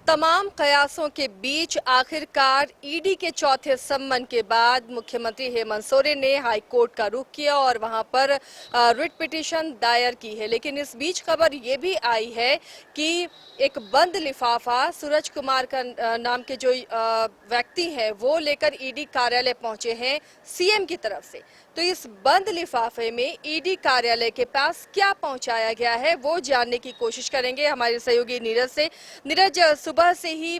तमाम कयासों के बीच आखिरकार ईडी के चौथे सम्मन के बाद मुख्यमंत्री हेमंत सोरेन ने हाई कोर्ट का रुख किया और वहां पर रिट पिटीशन दायर की है। लेकिन इस बीच खबर ये भी आई है कि एक बंद लिफाफा सूरज कुमार का नाम के जो व्यक्ति हैं वो लेकर ईडी कार्यालय पहुंचे हैं सीएम की तरफ से। तो इस बंद लिफाफे में ईडी कार्यालय के पास क्या पहुंचाया गया है वो जानने की कोशिश करेंगे हमारे सहयोगी नीरज से। नीरज, सुबह से ही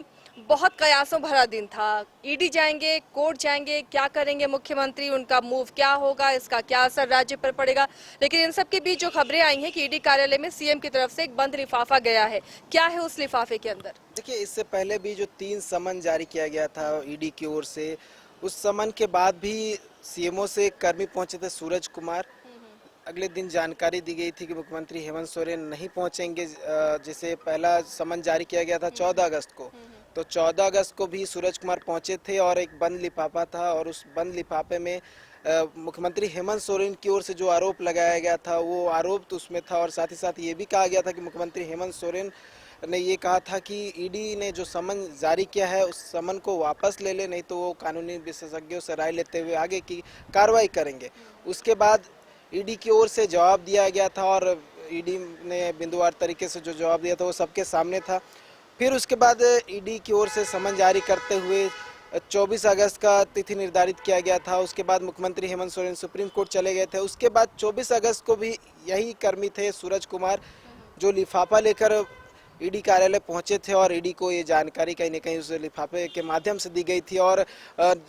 बहुत कयासों भरा दिन था। ईडी जाएंगे, कोर्ट जाएंगे, क्या करेंगे मुख्यमंत्री, उनका मूव क्या होगा, इसका क्या असर राज्य पर पड़ेगा। लेकिन इन सब के बीच जो खबरें आई हैं कि ईडी कार्यालय में सीएम की तरफ से एक बंद लिफाफा गया है, क्या है उस लिफाफे के अंदर? देखिए, इससे पहले भी जो 3 समन जारी किया गया था ईडी की ओर से, उस समन के बाद भी सीएमओ से कर्मी पहुंचे थे सूरज कुमार। अगले दिन जानकारी दी गई थी कि मुख्यमंत्री हेमंत सोरेन नहीं पहुंचेंगे। जिसे पहला समन जारी किया गया था 14 अगस्त को, तो 14 अगस्त को भी सूरज कुमार पहुंचे थे और एक बंद लिफाफा था और उस बंद लिफाफे में मुख्यमंत्री हेमंत सोरेन की ओर से जो आरोप लगाया गया था वो आरोप तो उसमें था और साथ ही साथ ये भी कहा गया था कि मुख्यमंत्री हेमंत सोरेन ने ये कहा था कि ईडी ने जो समन जारी किया है उस समन को वापस ले ले, नहीं तो वो कानूनी विशेषज्ञों से राय लेते हुए आगे की कार्रवाई करेंगे। उसके बाद ईडी की ओर से जवाब दिया गया था और ईडी ने बिंदुवार तरीके से जो जवाब दिया था वो सबके सामने था। फिर उसके बाद ईडी की ओर से समन जारी करते हुए 24 अगस्त का तिथि निर्धारित किया गया था। उसके बाद मुख्यमंत्री हेमंत सोरेन सुप्रीम कोर्ट चले गए थे। उसके बाद 24 अगस्त को भी यही कर्मी थे सूरज कुमार जो लिफाफा लेकर ईडी कार्यालय पहुंचे थे और ईडी को ये जानकारी कहीं न कहीं उस लिफाफे के माध्यम से दी गई थी। और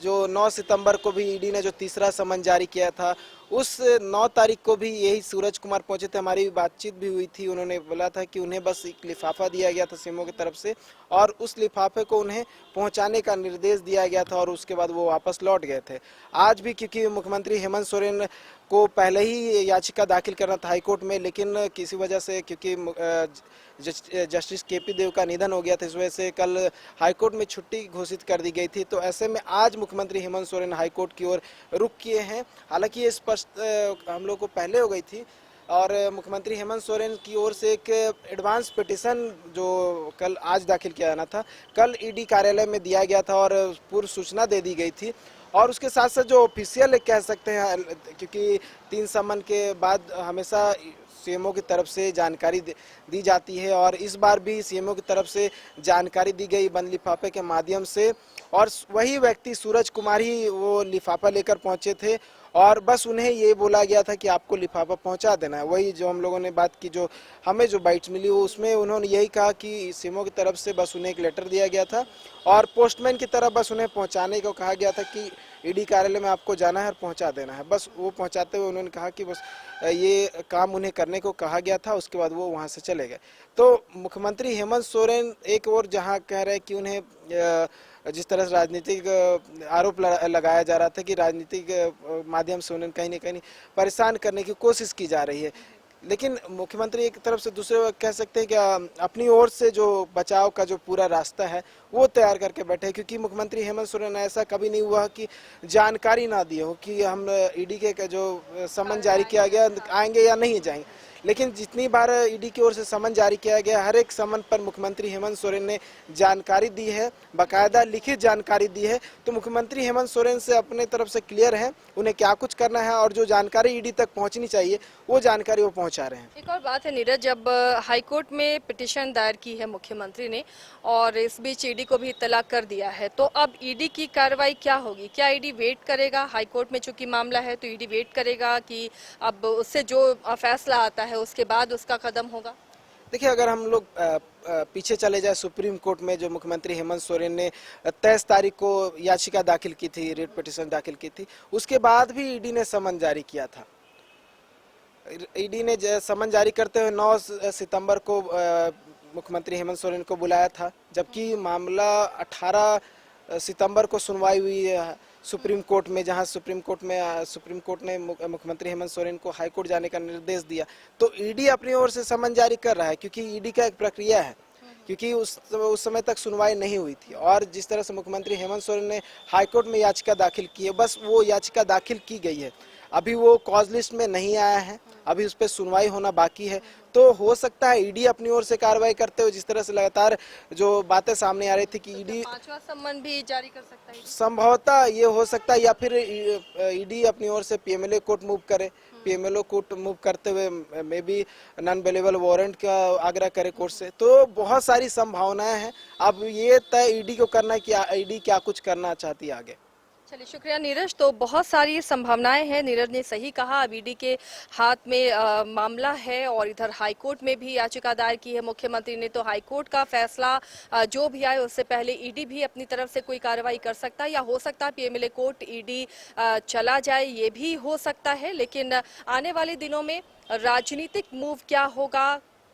जो 9 सितंबर को भी ईडी ने जो तीसरा समन जारी किया था उस 9 तारीख को भी यही सूरज कुमार पहुंचे थे। हमारी बातचीत भी हुई थी, उन्होंने बोला था कि उन्हें बस एक लिफाफा दिया गया था सीएमओ की तरफ से और उस लिफाफे को उन्हें पहुंचाने का निर्देश दिया गया था और उसके बाद वो वापस लौट गए थे। आज भी क्योंकि मुख्यमंत्री हेमंत सोरेन को पहले ही याचिका दाखिल करना था हाईकोर्ट में, लेकिन किसी वजह से क्योंकि जस्टिस केपी देव का निधन हो गया था, इस वजह से कल हाईकोर्ट में छुट्टी घोषित कर दी गई थी। तो ऐसे में आज मुख्यमंत्री हेमंत सोरेन हाईकोर्ट की ओर रुख किए हैं। हालांकि ये स्पष्ट हम लोग को पहले हो गई थी और मुख्यमंत्री हेमंत सोरेन की ओर से एक एडवांस पिटीशन जो कल आज दाखिल किया जाना था, कल ईडी कार्यालय में दिया गया था और पूर्व सूचना दे दी गई थी। और उसके साथ साथ जो ऑफिशियल कह सकते हैं, क्योंकि 3 समन के बाद हमेशा सीएमओ की तरफ से जानकारी दी जाती है और इस बार भी सीएमओ की तरफ से जानकारी दी गई बंद लिफाफे के माध्यम से और वही व्यक्ति सूरज कुमार ही वो लिफाफा लेकर पहुंचे थे और बस उन्हें ये बोला गया था कि आपको लिफाफा पहुंचा देना है। वही जो हम लोगों ने बात की, जो हमें जो बाइट्स मिली वो उसमें उन्होंने यही कहा कि सीएमओ की तरफ से बस उन्हें एक लेटर दिया गया था और पोस्टमैन की तरफ बस उन्हें पहुंचाने को कहा गया था कि ईडी कार्यालय में आपको जाना है और पहुंचा देना है। बस वो पहुंचाते हुए उन्होंने कहा कि बस ये काम उन्हें करने को कहा गया था, उसके बाद वो वहां से चले गए। तो मुख्यमंत्री हेमंत सोरेन एक और जहां कह रहे हैं कि उन्हें जिस तरह से राजनीतिक आरोप लगाया जा रहा था कि राजनीतिक माध्यम से उन्हें कहीं न कहीं परेशान करने की कोशिश की जा रही है, लेकिन मुख्यमंत्री एक तरफ से दूसरे कह सकते हैं कि अपनी ओर से जो बचाव का जो पूरा रास्ता है वो तैयार करके बैठे, क्योंकि मुख्यमंत्री हेमंत सोरेन ऐसा कभी नहीं हुआ कि जानकारी ना दी हो कि हम ईडी के जो समन जारी किया गया आएंगे या नहीं जाएंगे। लेकिन जितनी बार ईडी की ओर से समन जारी किया गया, हर एक समन पर मुख्यमंत्री हेमंत सोरेन ने जानकारी दी है, बाकायदा लिखित जानकारी दी है। तो मुख्यमंत्री हेमंत सोरेन से अपने तरफ से क्लियर है उन्हें क्या कुछ करना है और जो जानकारी ईडी तक पहुंचनी चाहिए वो जानकारी वो पहुंचा रहे हैं। एक और बात है नीरज, जब हाईकोर्ट में पिटीशन दायर की है मुख्यमंत्री ने और इस बीच ईडी को भी इत्तला कर दिया है, तो अब ईडी की कार्रवाई क्या होगी? क्या ईडी वेट करेगा? हाईकोर्ट में चूंकि मामला है तो ईडी वेट करेगा कि अब उससे जो फैसला आता है उसके बाद उसका कदम होगा? देखिए, अगर हम लोग पीछे चले जाए सुप्रीम कोर्ट में जो मुख्यमंत्री हेमंत सोरेन ने 23 तारीख को याचिका दाखिल की थी, रिट पिटीशन दाखिल की थी, उसके बाद भी ईडी ने समन जारी किया था। ईडी ने समन जारी करते हुए 9 सितंबर को मुख्यमंत्री हेमंत सोरेन को बुलाया था, जबकि मामला 18 सितंबर को सुनवाई हुई है सुप्रीम कोर्ट में, जहां सुप्रीम कोर्ट ने मुख्यमंत्री हेमंत सोरेन को हाई कोर्ट जाने का निर्देश दिया। तो ईडी अपनी ओर से समन जारी कर रहा है, क्योंकि ईडी का एक प्रक्रिया है, क्योंकि उस समय तक सुनवाई नहीं हुई थी और जिस तरह से मुख्यमंत्री हेमंत सोरेन ने हाईकोर्ट में याचिका दाखिल की है, बस वो याचिका दाखिल की गई है। अभी वो कॉज लिस्ट में नहीं आया है, अभी उस पर सुनवाई होना बाकी है। तो हो सकता है ईडी अपनी ओर से कार्रवाई करते हुए, जिस तरह से लगातार जो बातें सामने आ रही थी कि ईडी पांचवा सम्मन भी जारी कर सकता है। संभवतः ये हो सकता है, या फिर ईडी अपनी ओर से पीएमएलए कोर्ट मूव करे, पीएमएलए कोर्ट मूव करते हुए may be non available warrant का आग्रह करे कोर्ट से। तो बहुत सारी संभावनाएं हैं। अब ये तय ईडी को करना है कि ईडी क्या कुछ करना चाहती है आगे। चलिए, शुक्रिया नीरज। तो बहुत सारी संभावनाएं हैं, नीरज ने सही कहा। अब ईडी के हाथ में मामला है और इधर हाईकोर्ट में भी याचिका दायर की है मुख्यमंत्री ने। तो हाईकोर्ट का फैसला जो भी आए उससे पहले ईडी भी अपनी तरफ से कोई कार्रवाई कर सकता है, या हो सकता है पीएमएलए कोर्ट ईडी चला जाए, ये भी हो सकता है। लेकिन आने वाले दिनों में राजनीतिक मूव क्या होगा,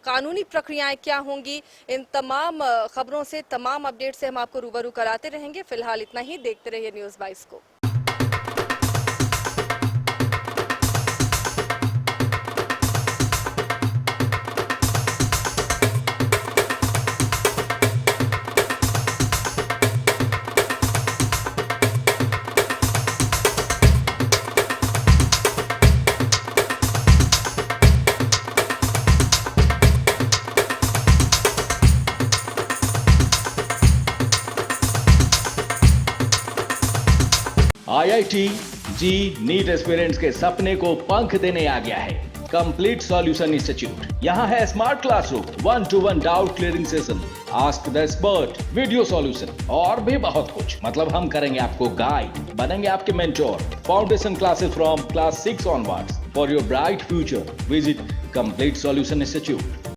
कानूनी प्रक्रियाएं क्या होंगी, इन तमाम खबरों से, तमाम अपडेट से हम आपको रूबरू कराते रहेंगे। फिलहाल इतना ही, देखते रहिए न्यूज़ 22 को। आईआईटी जी नीट एस्पिरेंट्स के सपने को पंख देने आ गया है कंप्लीट सॉल्यूशन इंस्टीट्यूट। यहाँ है smart classroom, 1-to-1 doubt clearing session, ask the expert, video solution और भी बहुत कुछ। मतलब हम करेंगे आपको गाइड, बनेंगे आपके mentor. Foundation classes from class 6 onwards for your bright future. Visit complete solution institute.